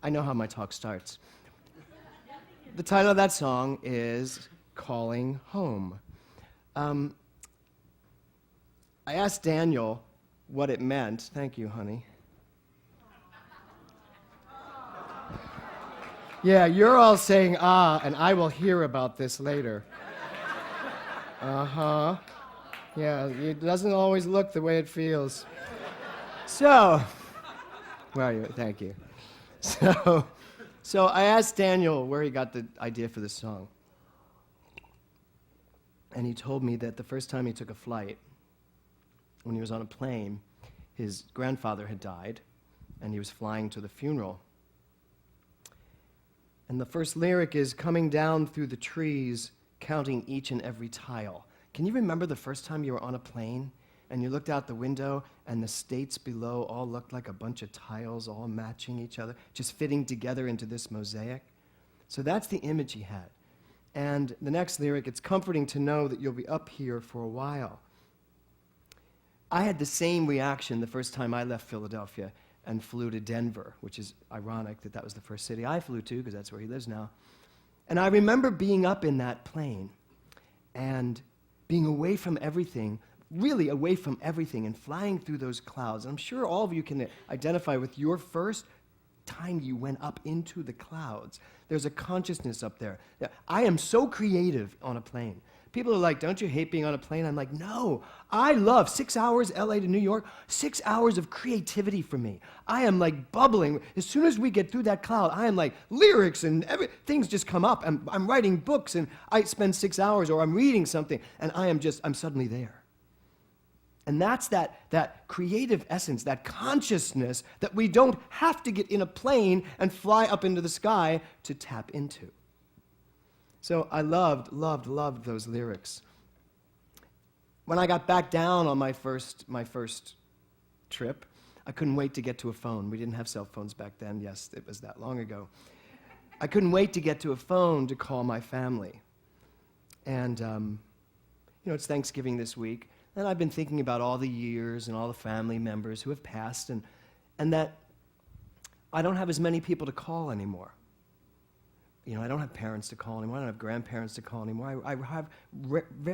I know how my talk starts. The title of that song is Calling Home. I asked Daniel what it meant. Thank you, honey. Yeah, you're all saying, and I will hear about this later. Uh-huh. Yeah, it doesn't always look the way it feels. So, where are you? Thank you. So I asked Daniel where he got the idea for this song. And he told me that the first time he took a flight, when he was on a plane, his grandfather had died, and he was flying to the funeral. And the first lyric is, coming down through the trees, counting each and every tile. Can you remember the first time you were on a plane and you looked out the window and the states below all looked like a bunch of tiles all matching each other, just fitting together into this mosaic? So that's the image he had. And the next lyric, it's comforting to know that you'll be up here for a while. I had the same reaction the first time I left Philadelphia and flew to Denver, which is ironic that that was the first city I flew to, because that's where he lives now. And I remember being up in that plane and being away from everything, really away from everything, and flying through those clouds. And I'm sure all of you can identify with your first time you went up into the clouds. There's a consciousness up there. I am so creative on a plane. People are like, don't you hate being on a plane? I'm like, no, I love 6 hours, LA to New York, 6 hours of creativity for me. I am like bubbling. As soon as we get through that cloud, I am like lyrics and things just come up. I'm writing books and I spend 6 hours, or I'm reading something and I'm suddenly there. And that's that creative essence, that consciousness that we don't have to get in a plane and fly up into the sky to tap into. So I loved those lyrics. When I got back down on my first trip, I couldn't wait to get to a phone. We didn't have cell phones back then. Yes, it was that long ago. I couldn't wait to get to a phone to call my family. And, it's Thanksgiving this week, and I've been thinking about all the years and all the family members who have passed, and that I don't have as many people to call anymore. I don't have parents to call anymore. I don't have grandparents to call anymore. I have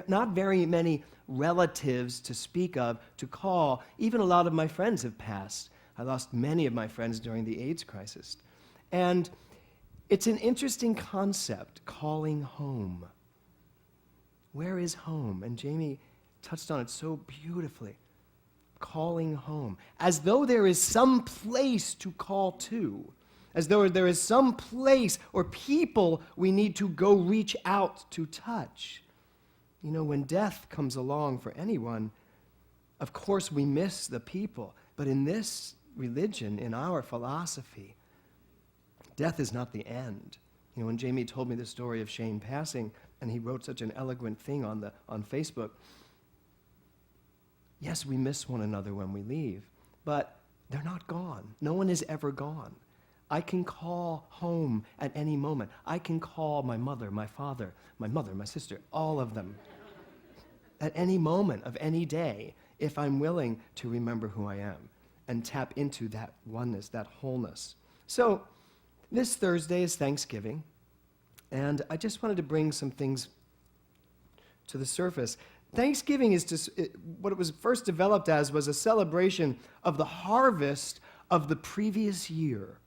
not very many relatives to speak of to call. Even a lot of my friends have passed. I lost many of my friends during the AIDS crisis. And it's an interesting concept, calling home. Where is home? And Jamie touched on it so beautifully. Calling home. As though there is some place to call to. As though there is some place or people we need to go reach out to touch. When death comes along for anyone, of course we miss the people. But in this religion, in our philosophy, death is not the end. When Jamie told me the story of Shane passing, and he wrote such an eloquent thing on Facebook, yes, we miss one another when we leave, but they're not gone. No one is ever gone. I can call home at any moment. I can call my mother, my father, my sister, all of them at any moment of any day if I'm willing to remember who I am and tap into that oneness, that wholeness. So this Thursday is Thanksgiving, and I just wanted to bring some things to the surface. Thanksgiving is what it was first developed as was a celebration of the harvest of the previous year.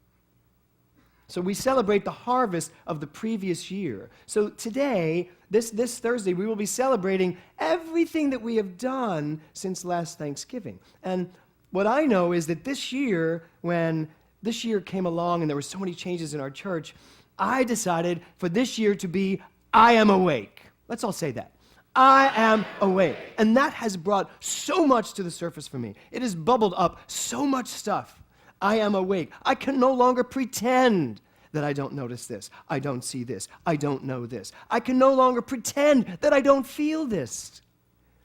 So we celebrate the harvest of the previous year. So today, this Thursday, we will be celebrating everything that we have done since last Thanksgiving. And what I know is that this year, when this year came along and there were so many changes in our church, I decided for this year to be, I am awake. Let's all say that. I am awake. And that has brought so much to the surface for me. It has bubbled up so much stuff. I am awake. I can no longer pretend that I don't notice this. I don't see this. I don't know this. I can no longer pretend that I don't feel this.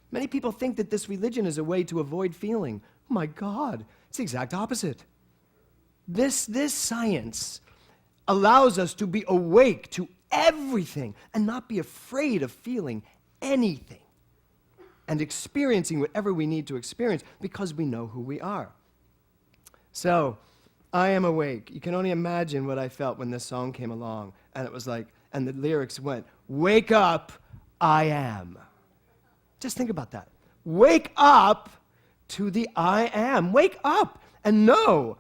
Many people think that this religion is a way to avoid feeling. Oh my God, it's the exact opposite. This science allows us to be awake to everything and not be afraid of feeling anything and experiencing whatever we need to experience because we know who we are. So, I am awake. You can only imagine what I felt when this song came along. And it was like, and the lyrics went, wake up, I am. Just think about that. Wake up to the I am. Wake up and know.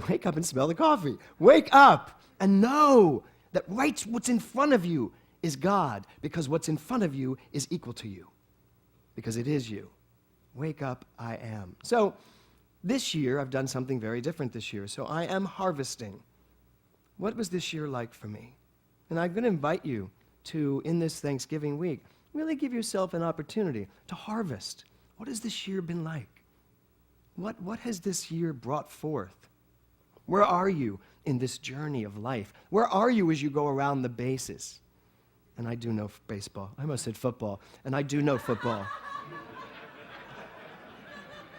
Wake up and smell the coffee. Wake up and know that right what's in front of you is God, because what's in front of you is equal to you, because it is you. Wake up, I am. So this year, I've done something very different this year. So I am harvesting. What was this year like for me? And I'm going to invite you to, in this Thanksgiving week, really give yourself an opportunity to harvest. What has this year been like? What has this year brought forth? Where are you in this journey of life? Where are you as you go around the bases? And I do know baseball. I almost said football. And I do know football.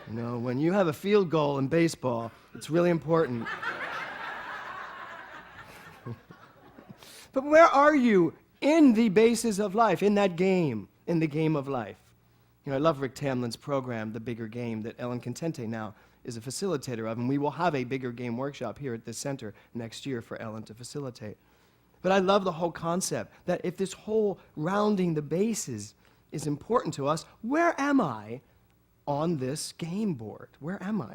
You know, when you have a field goal in baseball, it's really important. But where are you in the bases of life, in that game, in the game of life? You know, I love Rick Tamlin's program, The Bigger Game, that Ellen Contente now is a facilitator of, and we will have a bigger game workshop here at this center next year for Ellen to facilitate. But I love the whole concept that if this whole rounding the bases is important to us, where am I on this game board? Where am I?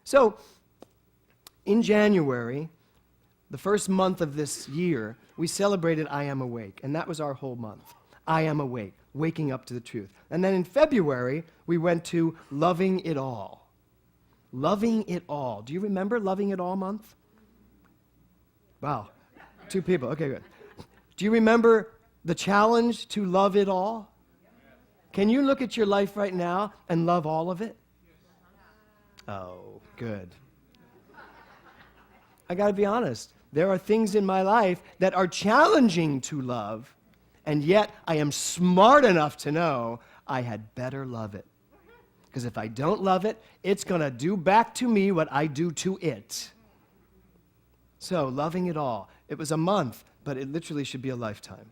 So, in January, the first month of this year, we celebrated I Am Awake, and that was our whole month. I am awake, waking up to the truth. And then in February, we went to Loving It All. Loving It All. Do you remember Loving It All month? Wow. 2 people. Okay, good. Do you remember the challenge to love it all? Can you look at your life right now and love all of it? Oh, good. I got to be honest. There are things in my life that are challenging to love, and yet I am smart enough to know I had better love it. Because if I don't love it, it's going to do back to me what I do to it. So, loving it all. It was a month, but it literally should be a lifetime.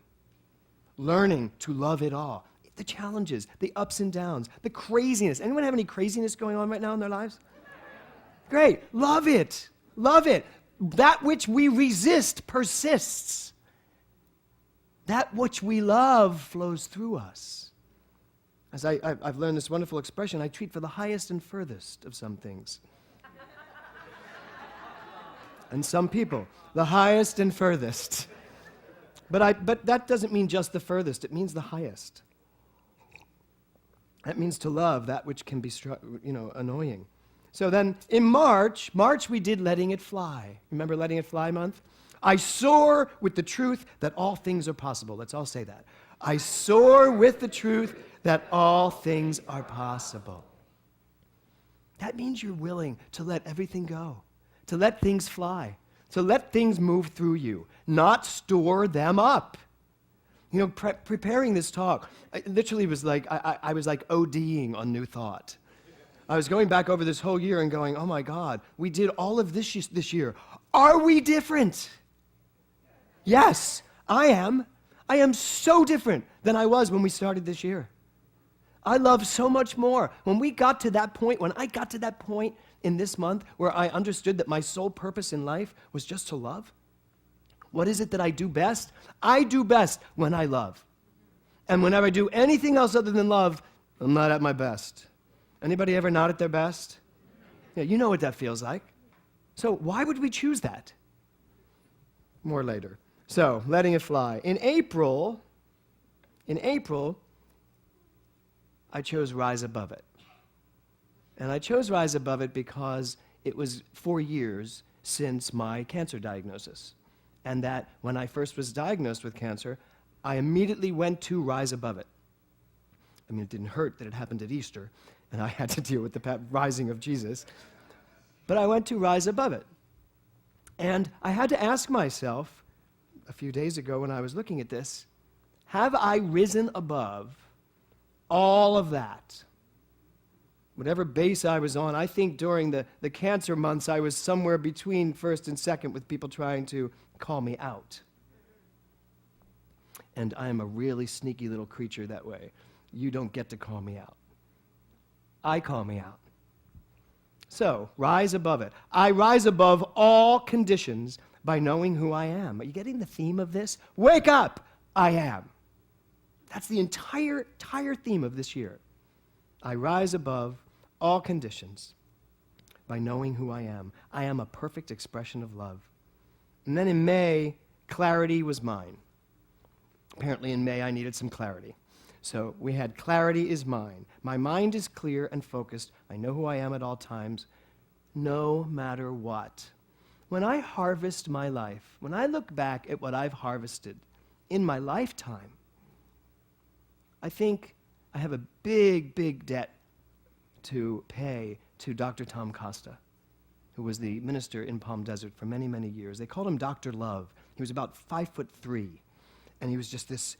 Learning to love it all. The challenges, the ups and downs, the craziness. Anyone have any craziness going on right now in their lives? Great. Love it. Love it. That which we resist persists. That which we love flows through us. As I've learned this wonderful expression, I treat for the highest and furthest of some things. And some people, the highest and furthest. But that doesn't mean just the furthest. It means the highest. That means to love that which can be, annoying. So then in March we did Letting It Fly. Remember Letting It Fly month? I soar with the truth that all things are possible. Let's all say that. I soar with the truth that all things are possible. That means you're willing to let everything go, to let things fly, to let things move through you, not store them up. You know, preparing this talk, it literally was like, I was like ODing on new thought. I was going back over this whole year and going, oh my God, we did all of this year. Are we different? Yes, I am. I am so different than I was when we started this year. I love so much more. When I got to that point in this month where I understood that my sole purpose in life was just to love, what is it that I do best? I do best when I love. And whenever I do anything else other than love, I'm not at my best. Anybody ever not at their best? Yeah, you know what that feels like. So why would we choose that? More later. So, letting it fly. In April, I chose Rise Above It. And I chose Rise Above It because it was 4 years since my cancer diagnosis. And that when I first was diagnosed with cancer, I immediately went to Rise Above It. I mean, it didn't hurt that it happened at Easter, and I had to deal with the rising of Jesus. But I went to Rise Above It. And I had to ask myself, a few days ago when I was looking at this, have I risen above all of that? Whatever base I was on, I think during the cancer months, I was somewhere between first and second with people trying to call me out. And I am a really sneaky little creature that way. You don't get to call me out. I call me out. So, rise above it. I rise above all conditions by knowing who I am. Are you getting the theme of this? Wake up! I am. That's the entire theme of this year. I rise above all conditions by knowing who I am. I am a perfect expression of love. And then in May, clarity was mine. Apparently in May, I needed some clarity. So we had clarity is mine. My mind is clear and focused. I know who I am at all times, no matter what. When I harvest my life, when I look back at what I've harvested in my lifetime, I think I have a big debt to pay to Dr. Tom Costa, who was the minister in Palm Desert for many years. They called him Dr. Love. He was about 5'3", and he was just this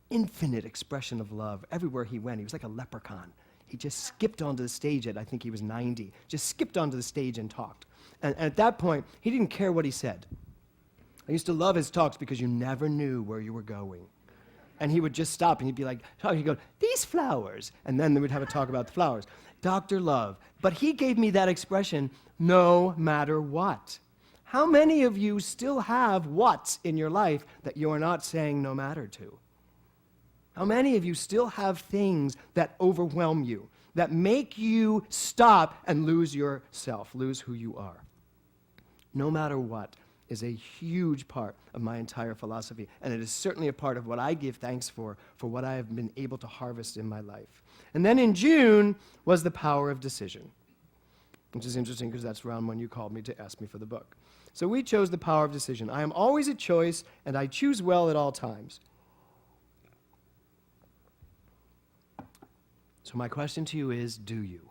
infinite expression of love. Everywhere he went, he was like a leprechaun. He just skipped onto the stage at, I think he was 90, just skipped onto the stage and talked. And at that point, he didn't care what he said. I used to love his talks because you never knew where you were going. And he would just stop and he'd be like, he'd go, these flowers. And then they would have a talk about the flowers. Dr. Love. But he gave me that expression, no matter what. How many of you still have what's in your life that you are not saying no matter to? How many of you still have things that overwhelm you, that make you stop and lose yourself, lose who you are? No matter what is a huge part of my entire philosophy, and it is certainly a part of what I give thanks for what I have been able to harvest in my life. And then in June was the power of decision, which is interesting because that's around when you called me to ask me for the book. So we chose the power of decision. I am always a choice, and I choose well at all times. So my question to you is, do you?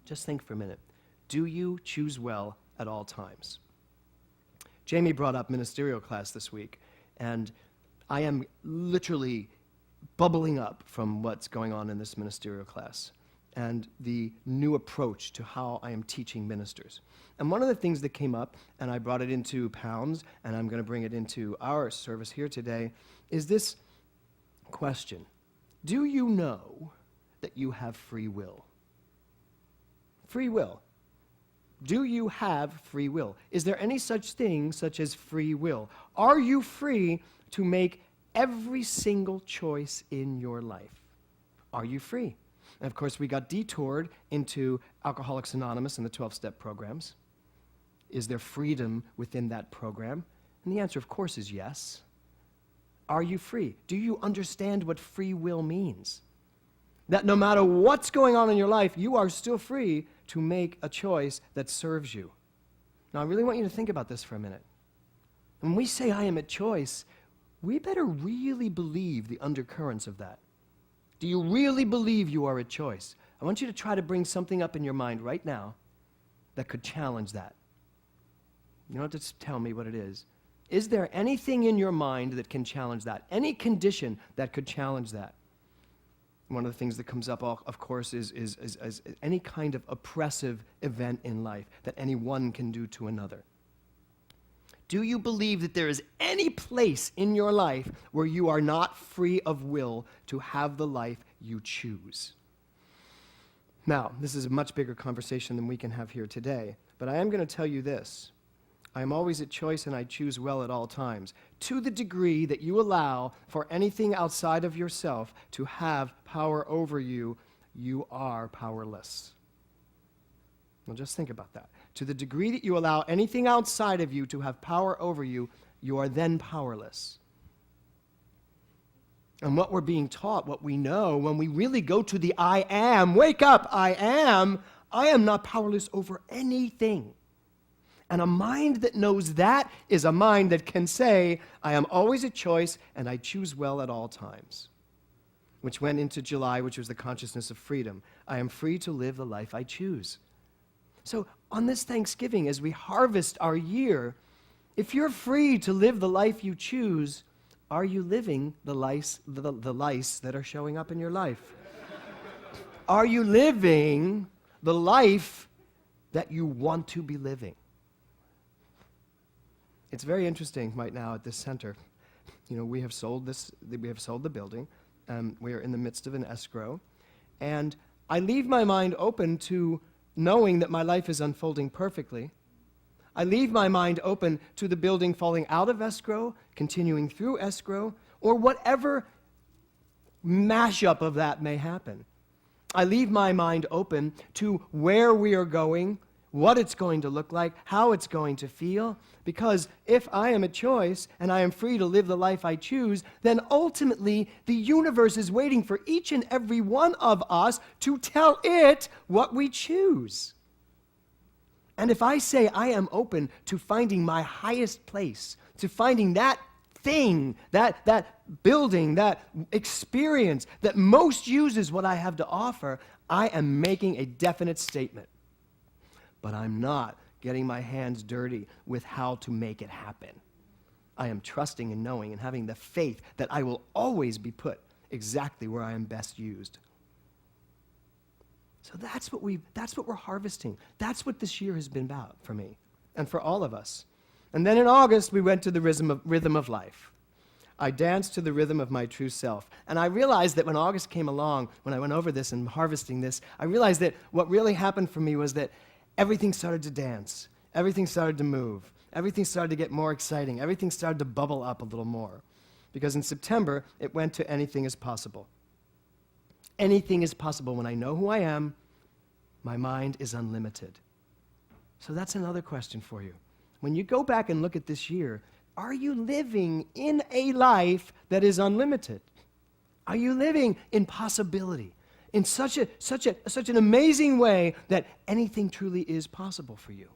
Just think for a minute. Do you choose well at all times? Jamie brought up ministerial class this week, and I am literally bubbling up from what's going on in this ministerial class and the new approach to how I am teaching ministers. And one of the things that came up, and I brought it into Pounds, and I'm going to bring it into our service here today, is this question. Do you know that you have free will? Free will. Do you have free will? Is there any such thing such as free will? Are you free to make every single choice in your life? Are you free? And of course, we got detoured into Alcoholics Anonymous and the 12-step programs. Is there freedom within that program? And the answer, of course, is yes. Are you free? Do you understand what free will means? That no matter what's going on in your life, you are still free to make a choice that serves you. Now, I really want you to think about this for a minute. When we say I am a choice, we better really believe the undercurrents of that. Do you really believe you are a choice? I want you to try to bring something up in your mind right now that could challenge that. You don't have to tell me what it is. Is there anything in your mind that can challenge that? Any condition that could challenge that? One of the things that comes up, of course, is any kind of oppressive event in life that anyone can do to another. Do you believe that there is any place in your life where you are not free of will to have the life you choose? Now, this is a much bigger conversation than we can have here today, but I am going to tell you this. I am always at choice and I choose well at all times. To the degree that you allow for anything outside of yourself to have power over you, you are powerless. Well, just think about that. To the degree that you allow anything outside of you to have power over you, you are then powerless. And what we're being taught, what we know, when we really go to the I am, wake up, I am not powerless over anything. And a mind that knows that is a mind that can say, I am always a choice and I choose well at all times. Which went into July, which was the consciousness of freedom. I am free to live the life I choose. So on this Thanksgiving, as we harvest our year, if you're free to live the life you choose, are you living the lice that are showing up in your life? Are you living the life that you want to be living? It's very interesting right now at this center. You know, we have sold the building. We are in the midst of an escrow. And I leave my mind open to knowing that my life is unfolding perfectly. I leave my mind open to the building falling out of escrow, continuing through escrow, or whatever mashup of that may happen. I leave my mind open to where we are going, what it's going to look like, how it's going to feel, because if I am a choice and I am free to live the life I choose, then ultimately the universe is waiting for each and every one of us to tell it what we choose. And if I say I am open to finding my highest place, to finding that thing, that building, that experience that most uses what I have to offer, I am making a definite statement. But I'm not getting my hands dirty with how to make it happen. I am trusting and knowing and having the faith that I will always be put exactly where I am best used. So that's what we're harvesting. That's what this year has been about for me and for all of us. And then in August, we went to the rhythm of life. I danced to the rhythm of my true self. And I realized that when August came along, when I went over this and harvesting this, I realized that what really happened for me was that everything started to dance. Everything started to move. Everything started to get more exciting. Everything started to bubble up a little more. Because in September, it went to anything is possible. Anything is possible. When I know who I am, my mind is unlimited. So that's another question for you. When you go back and look at this year, are you living in a life that is unlimited? Are you living in possibility, in such an amazing way that anything truly is possible for you?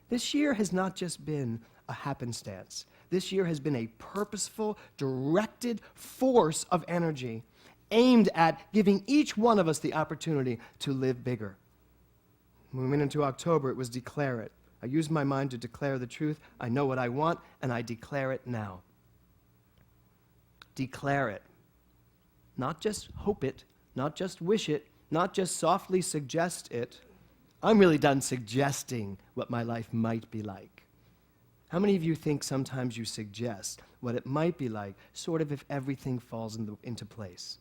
This year has not just been a happenstance. This year has been a purposeful, directed force of energy aimed at giving each one of us the opportunity to live bigger. When we went into October, it was declare it. I used my mind to declare the truth. I know what I want, and I declare it now. Declare it. Not just hope it, not just wish it, not just softly suggest it. I'm really done suggesting what my life might be like. How many of you think sometimes you suggest what it might be like, sort of if everything falls into place?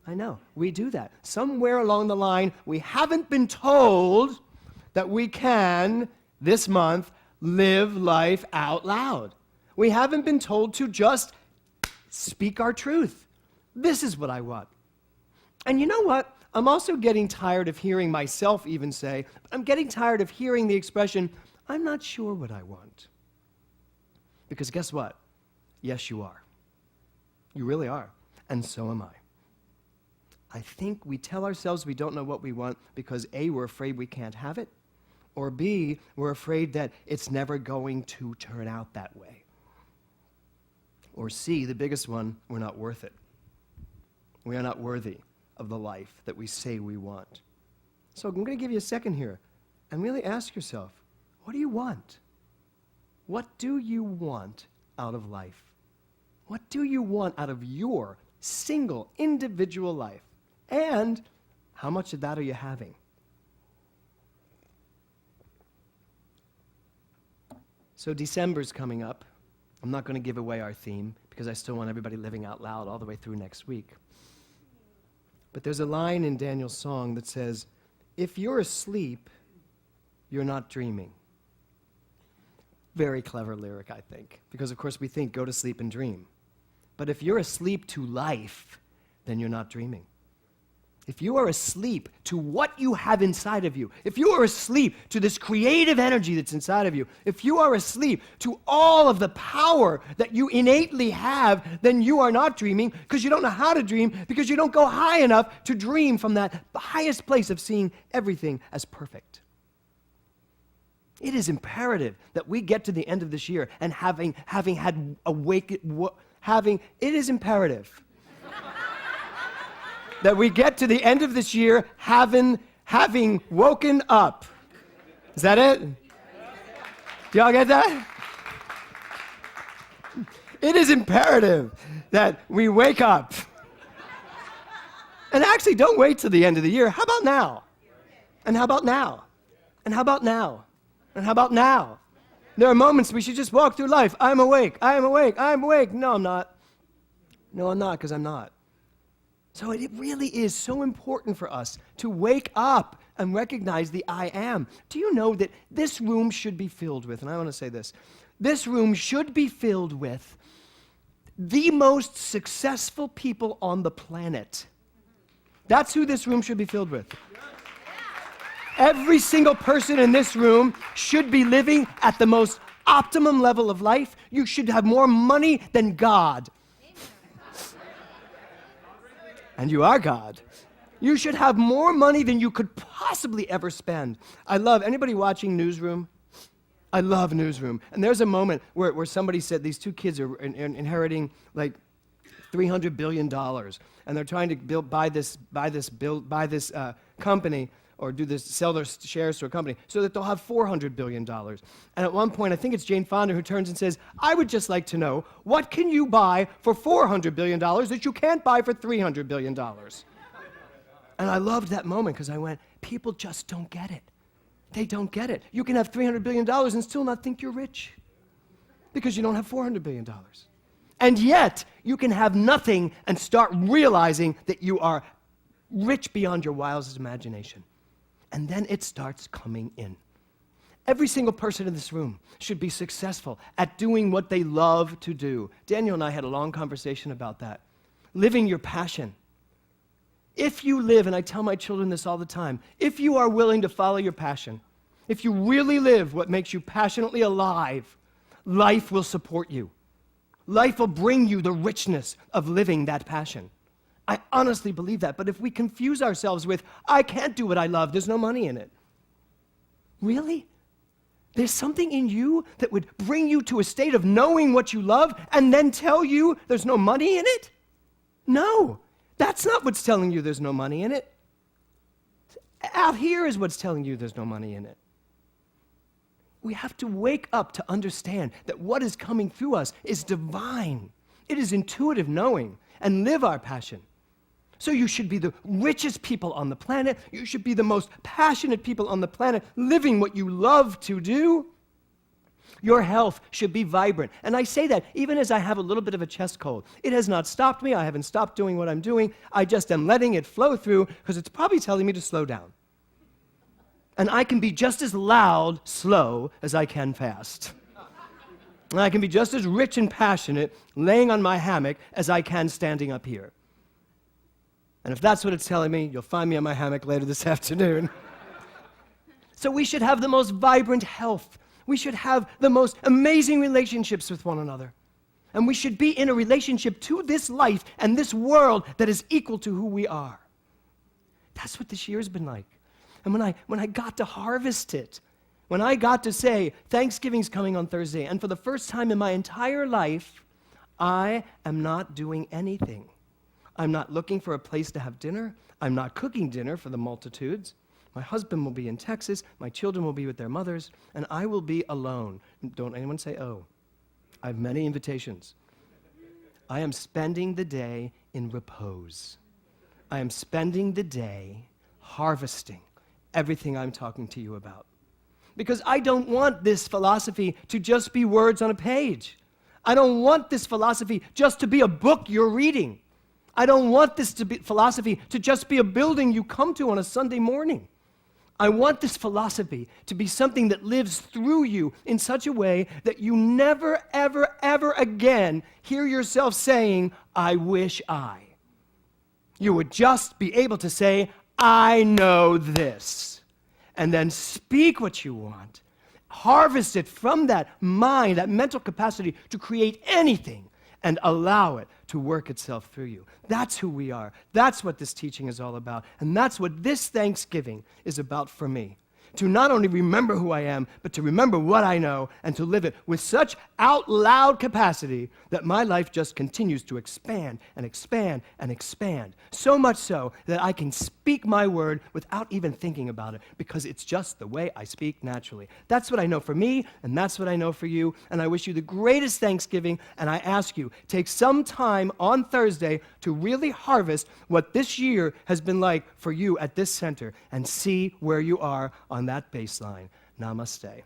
I know, we do that. Somewhere along the line, we haven't been told that we can, this month, live life out loud. We haven't been told to just speak our truth. This is what I want. And you know what? I'm also getting tired of hearing myself even say, I'm getting tired of hearing the expression, I'm not sure what I want. Because guess what? Yes, you are. You really are. And so am I. I think we tell ourselves we don't know what we want because A, we're afraid we can't have it, or B, we're afraid that it's never going to turn out that way. Or C, the biggest one, we're not worth it. We are not worthy of the life that we say we want. So I'm going to give you a second here and really ask yourself, what do you want? What do you want out of life? What do you want out of your single individual life? And how much of that are you having? So December's coming up. I'm not going to give away our theme because I still want everybody living out loud all the way through next week. But there's a line in Daniel's song that says, if you're asleep, you're not dreaming. Very clever lyric, I think, because of course we think go to sleep and dream. But if you're asleep to life, then you're not dreaming. If you are asleep to what you have inside of you, if you are asleep to this creative energy that's inside of you, if you are asleep to all of the power that you innately have, then you are not dreaming because you don't know how to dream, because you don't go high enough to dream from that highest place of seeing everything as perfect. It is imperative that we get to the end of this year and having had it is imperative that we get to the end of this year having woken up. Is that it? Do y'all get that? It is imperative that we wake up. And actually, don't wait till the end of the year. How about now? And how about now? And how about now? And how about now? There are moments we should just walk through life. I'm awake, I'm awake, I'm awake. No, I'm not. No, I'm not, because I'm not. So it really is so important for us to wake up and recognize the I am. Do you know that this room should be filled with, and I want to say this room should be filled with the most successful people on the planet. That's who this room should be filled with. Every single person in this room should be living at the most optimum level of life. You should have more money than God. And you are God. You should have more money than you could possibly ever spend. Anybody watching Newsroom? I love Newsroom. And there's a moment where somebody said these two kids are inheriting like $300 billion. And they're trying to buy this company or sell their shares to a company so that they'll have $400 billion. And at one point, I think it's Jane Fonda who turns and says, I would just like to know, what can you buy for $400 billion that you can't buy for $300 billion? And I loved that moment because I went, people just don't get it. They don't get it. You can have $300 billion and still not think you're rich because you don't have $400 billion. And yet, you can have nothing and start realizing that you are rich beyond your wildest imagination. And then it starts coming in. Every single person in this room should be successful at doing what they love to do. Daniel and I had a long conversation about that. Living your passion. If you live, and I tell my children this all the time, if you are willing to follow your passion, if you really live what makes you passionately alive, life will support you. Life will bring you the richness of living that passion. I honestly believe that. But if we confuse ourselves with, I can't do what I love, there's no money in it. Really? There's something in you that would bring you to a state of knowing what you love and then tell you there's no money in it? No, that's not what's telling you there's no money in it. Out here is what's telling you there's no money in it. We have to wake up to understand that what is coming through us is divine. It is intuitive knowing, and live our passion. So you should be the richest people on the planet. You should be the most passionate people on the planet, living what you love to do. Your health should be vibrant. And I say that even as I have a little bit of a chest cold. It has not stopped me. I haven't stopped doing what I'm doing. I just am letting it flow through because it's probably telling me to slow down. And I can be just as loud, slow, as I can fast. And I can be just as rich and passionate laying on my hammock as I can standing up here. And if that's what it's telling me, you'll find me on my hammock later this afternoon. So we should have the most vibrant health. We should have the most amazing relationships with one another. And we should be in a relationship to this life and this world that is equal to who we are. That's what this year's been like. And when I got to harvest it, when I got to say, Thanksgiving's coming on Thursday, and for the first time in my entire life, I am not doing anything. I'm not looking for a place to have dinner. I'm not cooking dinner for the multitudes. My husband will be in Texas. My children will be with their mothers. And I will be alone. Don't anyone say, oh. I have many invitations. I am spending the day in repose. I am spending the day harvesting everything I'm talking to you about. Because I don't want this philosophy to just be words on a page. I don't want this philosophy just to be a book you're reading. I don't want this philosophy to just be a building you come to on a Sunday morning. I want this philosophy to be something that lives through you in such a way that you never, ever, ever again hear yourself saying, I wish I. You would just be able to say, I know this, and then speak what you want. Harvest it from that mind, that mental capacity to create anything, and allow it to work itself through you. That's who we are. That's what this teaching is all about. And that's what this Thanksgiving is about for me. To not only remember who I am, but to remember what I know and to live it with such out loud capacity that my life just continues to expand and expand and expand. So much so that I can speak my word without even thinking about it because it's just the way I speak naturally. That's what I know for me, and that's what I know for you. And I wish you the greatest Thanksgiving, and I ask you, take some time on Thursday to really harvest what this year has been like for you at this center and see where you are on that baseline. Namaste.